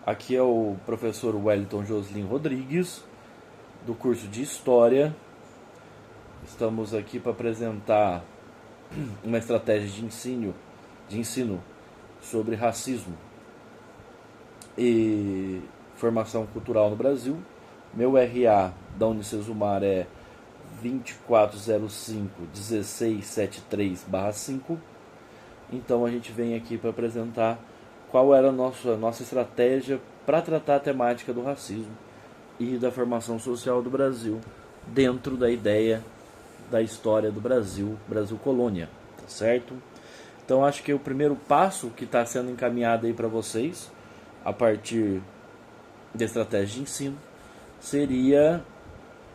Aqui é o professor Wellington Joslin Rodrigues, do curso de História. Estamos aqui para apresentar uma estratégia de ensino sobre racismo e formação cultural no Brasil. Meu RA da Unicesumar é 2405-1673/5. Então a gente vem aqui para apresentar qual era a nossa estratégia para tratar a temática do racismo e da formação social do Brasil dentro da ideia da história do Brasil, Brasil colônia, tá certo? Então acho que o primeiro passo que está sendo encaminhado aí para vocês, a partir da estratégia de ensino, seria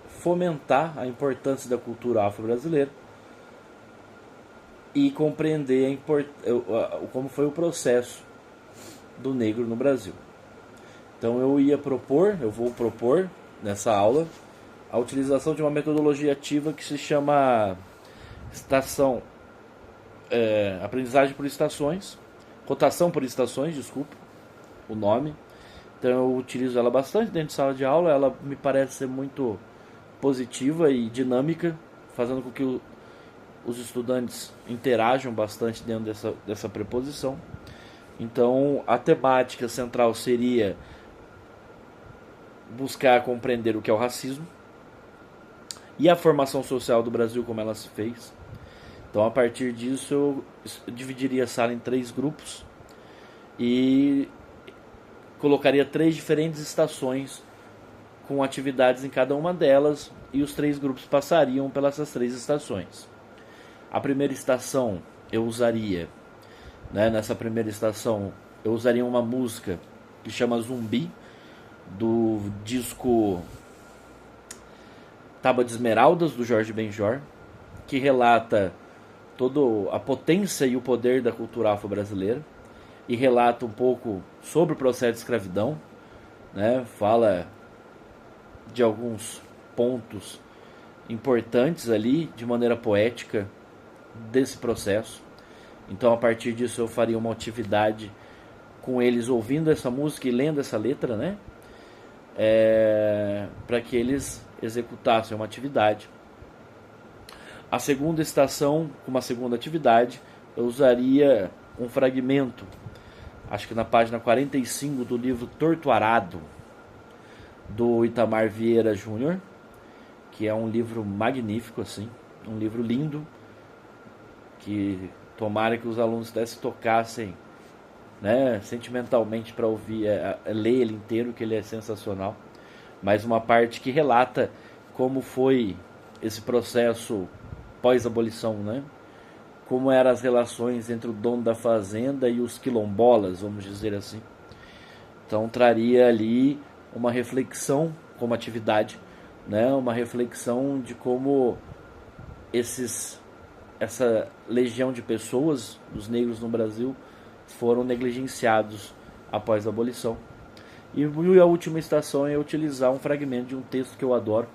fomentar a importância da cultura afro-brasileira e compreender como foi o processo do negro no Brasil. Então eu vou propor nessa aula a utilização de uma metodologia ativa que se chama aprendizagem por estações, rotação por estações, desculpa, o nome. Então eu utilizo ela bastante dentro de sala de aula, ela me parece ser muito positiva e dinâmica, fazendo com que os estudantes interajam bastante dentro dessa preposição. Então a temática central seria buscar compreender o que é o racismo e a formação social do Brasil, como ela se fez. Então a partir disso eu dividiria a sala em 3 grupos e colocaria 3 diferentes estações com atividades em cada uma delas, e os 3 grupos passariam pelas 3 estações. A primeira estação eu usaria, nessa primeira estação eu usaria uma música que chama Zumbi, do disco Tábua de Esmeraldas, do Jorge Benjor, que relata toda a potência e o poder da cultura afro-brasileira e relata um pouco sobre o processo de escravidão, fala de alguns pontos importantes ali, de maneira poética, desse processo. Então a partir disso eu faria uma atividade com eles ouvindo essa música e lendo essa letra, para que eles executassem uma atividade. A segunda estação, com uma segunda atividade, eu usaria um fragmento, acho que na página 45 do livro Torto Arado, do Itamar Vieira Júnior, que é um livro magnífico, assim, um livro lindo, que tomara que os alunos até se tocassem, sentimentalmente para ouvir, ler ele inteiro, que ele é sensacional. Mas uma parte que relata como foi esse processo pós-abolição, como eram as relações entre o dono da fazenda e os quilombolas, vamos dizer assim. Então traria ali uma reflexão como atividade, uma reflexão de como essa legião de pessoas, os negros no Brasil, foram negligenciados após a abolição. E a última estação é utilizar um fragmento de um texto que eu adoro,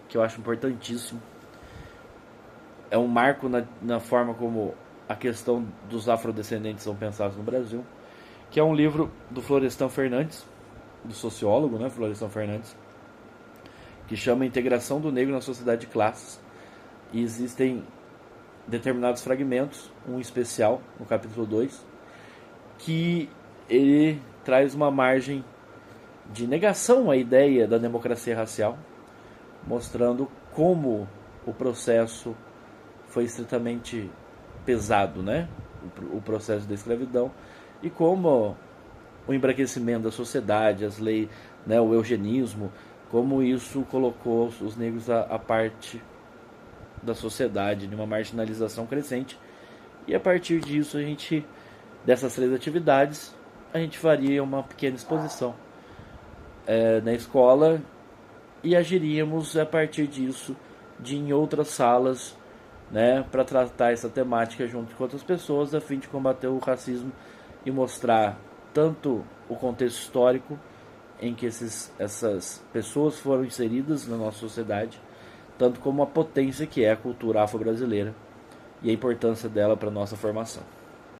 que eu acho importantíssimo. É um marco na forma como a questão dos afrodescendentes são pensados no Brasil, que é um livro do Florestan Fernandes, do sociólogo, Florestan Fernandes, que chama Integração do Negro na Sociedade de Classes. E existem determinados fragmentos, um especial no capítulo 2, que ele traz uma margem de negação à ideia da democracia racial, mostrando como o processo foi estritamente pesado, o processo da escravidão, e como o embranquecimento da sociedade, as leis, o eugenismo, como isso colocou os negros à parte da sociedade, de uma marginalização crescente. E a partir disso, dessas 3 atividades, a gente faria uma pequena exposição na escola e agiríamos a partir disso em outras salas, para tratar essa temática junto com outras pessoas, a fim de combater o racismo e mostrar tanto o contexto histórico em que essas pessoas foram inseridas na nossa sociedade, tanto como a potência que é a cultura afro-brasileira e a importância dela para a nossa formação.